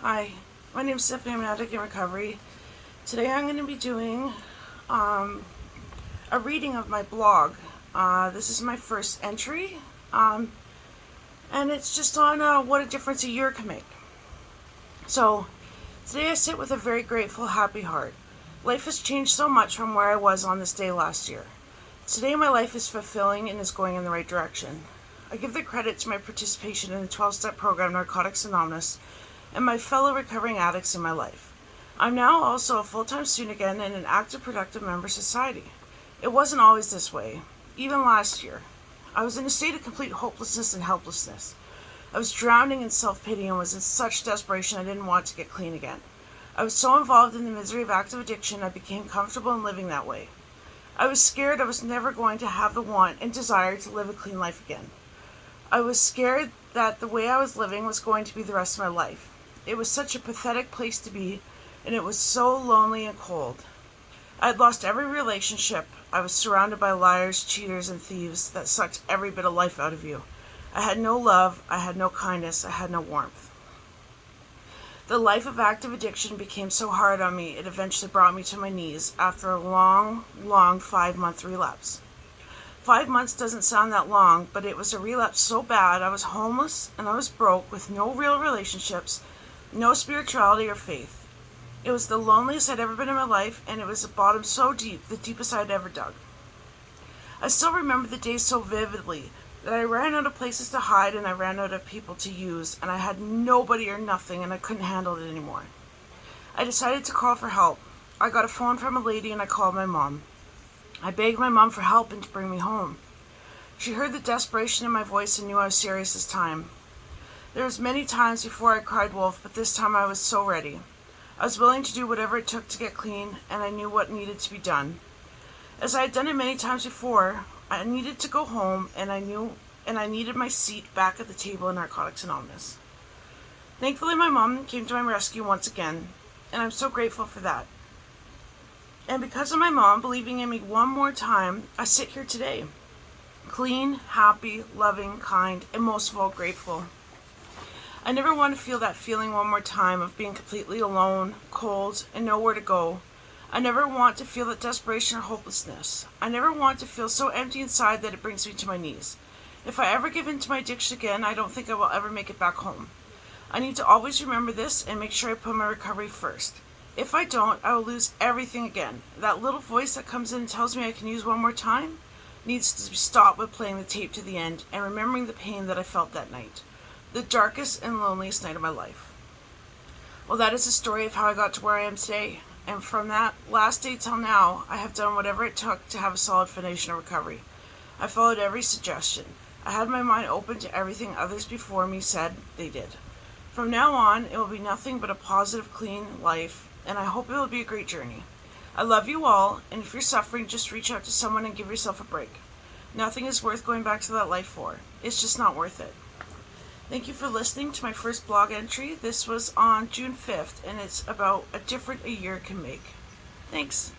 Hi, my name is Stephanie. I'm an addict in recovery. Today I'm going to be doing a reading of my blog. This is my first entry, and it's just on what a difference a year can make. So, today I sit with a very grateful, happy heart. Life has changed so much from where I was on this day last year. Today my life is fulfilling and is going in the right direction. I give the credit to my participation in the 12-step program Narcotics Anonymous and my fellow recovering addicts in my life. I'm now also a full-time student again and an active, productive member of society. It wasn't always this way. Even last year, I was in a state of complete hopelessness and helplessness. I was drowning in self-pity and was in such desperation I didn't want to get clean again. I was so involved in the misery of active addiction I became comfortable in living that way. I was scared I was never going to have the want and desire to live a clean life again. I was scared that the way I was living was going to be the rest of my life. It was such a pathetic place to be, and it was so lonely and cold. I had lost every relationship. I was surrounded by liars, cheaters, and thieves that sucked every bit of life out of you. I had no love, I had no kindness, I had no warmth. The life of active addiction became so hard on me, it eventually brought me to my knees after a long 5-month relapse. 5 months doesn't sound that long, but it was a relapse so bad I was homeless and I was broke with no real relationships, no spirituality or faith. It was the loneliest I'd ever been in my life, and it was a bottom so deep, the deepest I'd ever dug. I still remember the days so vividly that I ran out of places to hide and I ran out of people to use, and I had nobody or nothing and I couldn't handle it anymore. I decided to call for help. I got a phone from a lady and I called my mom. I begged my mom for help and to bring me home. She heard the desperation in my voice and knew I was serious this time. There was many times before I cried wolf, but this time I was so ready. I was willing to do whatever it took to get clean, and I knew what needed to be done. As I had done it many times before, I needed to go home, and I needed my seat back at the table in Narcotics Anonymous. Thankfully, my mom came to my rescue once again, and I'm so grateful for that. And because of my mom believing in me one more time, I sit here today. Clean, happy, loving, kind, and most of all grateful. I never want to feel that feeling one more time of being completely alone, cold, and nowhere to go. I never want to feel that desperation or hopelessness. I never want to feel so empty inside that it brings me to my knees. If I ever give in to my addiction again, I don't think I will ever make it back home. I need to always remember this and make sure I put my recovery first. If I don't, I will lose everything again. That little voice that comes in and tells me I can use one more time needs to stop with playing the tape to the end and remembering the pain that I felt that night. The darkest and loneliest night of my life. Well, that is the story of how I got to where I am today. And from that last day till now, I have done whatever it took to have a solid foundation of recovery. I followed every suggestion. I had my mind open to everything others before me said they did. From now on, it will be nothing but a positive, clean life, and I hope it will be a great journey. I love you all, and if you're suffering, just reach out to someone and give yourself a break. Nothing is worth going back to that life for. It's just not worth it. Thank you for listening to my first blog entry. This was on June 5th, and it's about a difference a year can make. Thanks.